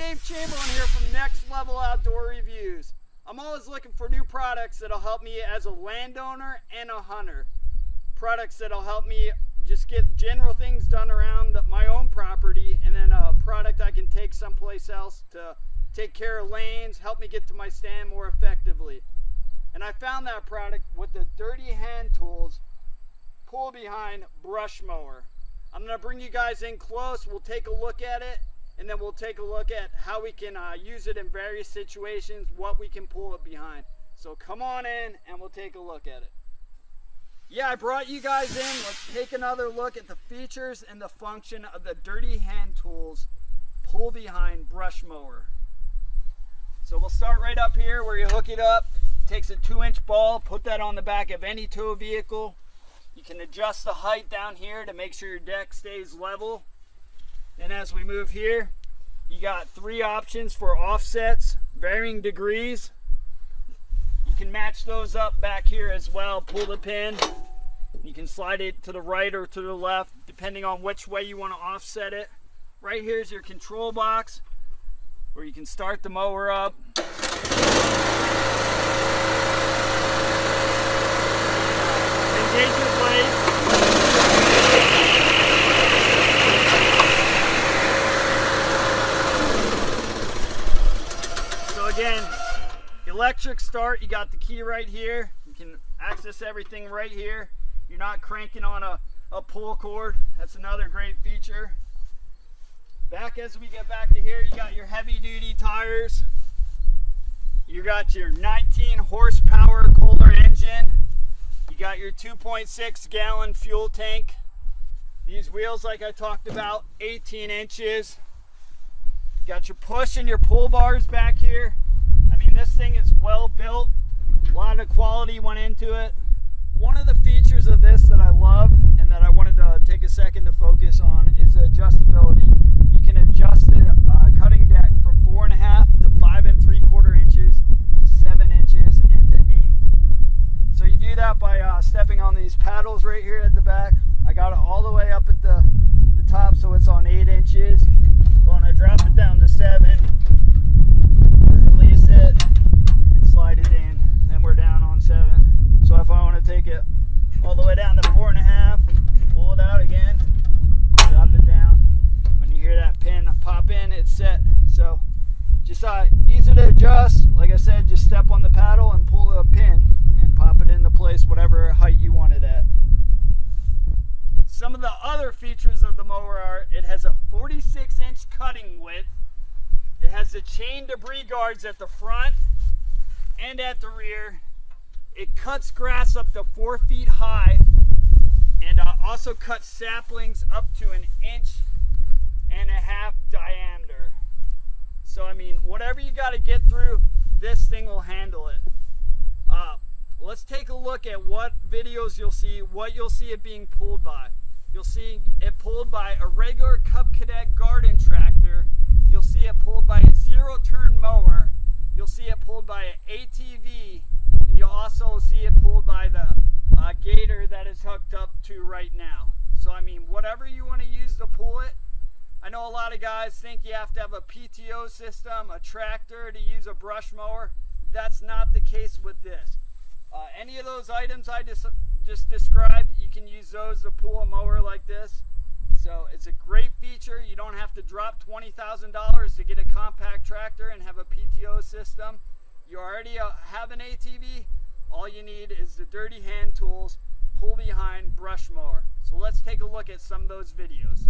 Dave Chamberlain here from Next Level Outdoor Reviews. I'm always looking for new products that'll help me as a landowner and a hunter. Products that'll help me just get general things done around my own property, and then a product I can take someplace else to take care of lanes, help me get to my stand more effectively. And I found that product with the Dirty Hand Tools pull behind brush mower. I'm going to bring you guys in close. We'll take a look at it, and then we'll take a look at how we can use it in various situations, what we can pull it behind. So come on in and we'll take a look at it. Yeah, I brought you guys in. Let's take another look at the features and the function of the Dirty Hand Tools pull behind brush mower. So we'll start right up here where you hook it up. It takes a 2-inch ball, put that on the back of any tow vehicle. You can adjust the height down here to make sure your deck stays level. And as we move here, you got 3 options for offsets, varying degrees. You can match those up back here as well. Pull the pin. You can slide it to the right or to the left, depending on which way you want to offset it. Right here is your control box, where you can start the mower up. Engage your blades. So again, electric start, you got the key right here. You can access everything right here. You're not cranking on a pull cord. That's another great feature. Back as we get back to here, you got your heavy duty tires. You got your 19 horsepower Kohler engine. You got your 2.6 gallon fuel tank. These wheels, like I talked about, 18 inches. You got your push and your pull bars back here. I mean, this thing is well built. A lot of quality went into it. One of the features of this that I love and that I wanted to take a second to focus on is the adjustability. You can adjust the cutting deck from 4.5 to 5 3/4 inches to 7 inches and to 8. So you do that by stepping on these paddles right here at the back. I got it all the way up at the top, so it's on 8 inches. But when I drop it down to 7, release it and slide it in, then we're down on 7. So if I want to take it all the way down to 4.5, pull it out again, drop it down. When you hear that pin pop in, it's set. So just easy to adjust. Like I said, just step on the paddle and pull the pin and pop it into place, whatever height you want it at. Some of the other features of the mower are it has a 46-inch cutting width. It has the chain debris guards at the front and at the rear. It cuts grass up to 4 feet high, and also cuts saplings up to 1.5 inches diameter. So I mean, whatever you got to get through, this thing will handle it. Let's take a look at what videos you'll see, what you'll see it being pulled by. You'll see it pulled by a regular Cub Cadet garden tractor. You'll see it pulled by a 0-turn mower. You'll see it pulled by an ATV. And you'll also see it pulled by the gator that is hooked up to right now. So I mean, whatever you want to use to pull it. I know a lot of guys think you have to have a PTO system, a tractor to use a brush mower. That's not the case with this. Any of those items I just described, you can use those to pull a mower like this. So it's a great feature. You don't have to drop $20,000 to get a compact tractor and have a PTO system. You already have an ATV. All you need is the Dirty Hand Tools pull behind brush mower. So let's take a look at some of those videos.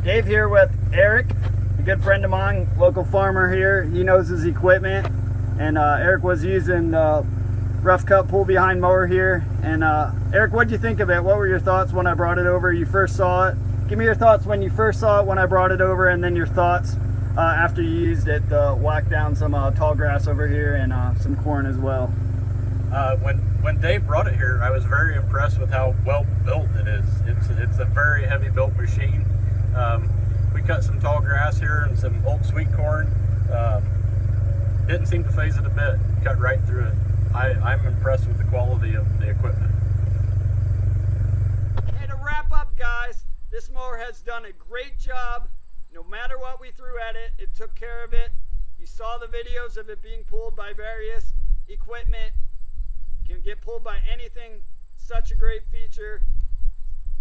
Dave here with Eric, a good friend of mine, local farmer here. He knows his equipment, and Eric was using rough cut pull behind mower here. And Eric, what did you think of it? What were your thoughts when I brought it over? You first saw it. Give me your thoughts when you first saw it, when I brought it over, and then your thoughts after you used it to whack down some tall grass over here and some corn as well. When Dave brought it here, I was very impressed with how well built it is. It's a very heavy built machine. We cut some tall grass here and some old sweet corn. Didn't seem to phase it a bit. Cut right through it. I'm impressed with the quality of the equipment. Hey, to wrap up, guys, this mower has done a great job. No matter what we threw at it, it took care of it. You saw the videos of it being pulled by various equipment. Can get pulled by anything. Such a great feature.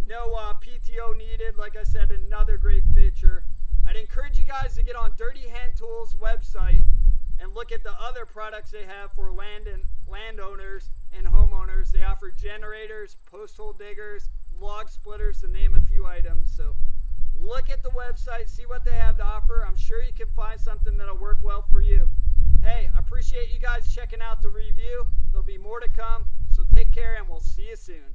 No PTO needed. Like I said, another great feature. I'd encourage you guys to get on Dirty Hand Tools website and look at the other products they have for landowners and homeowners. They offer generators, post hole diggers, log splitters, to name a few items. So look at the website, see what they have to offer. I'm sure you can find something that'll work well for you. Hey, I appreciate you guys checking out the review. There'll be more to come, so take care and we'll see you soon.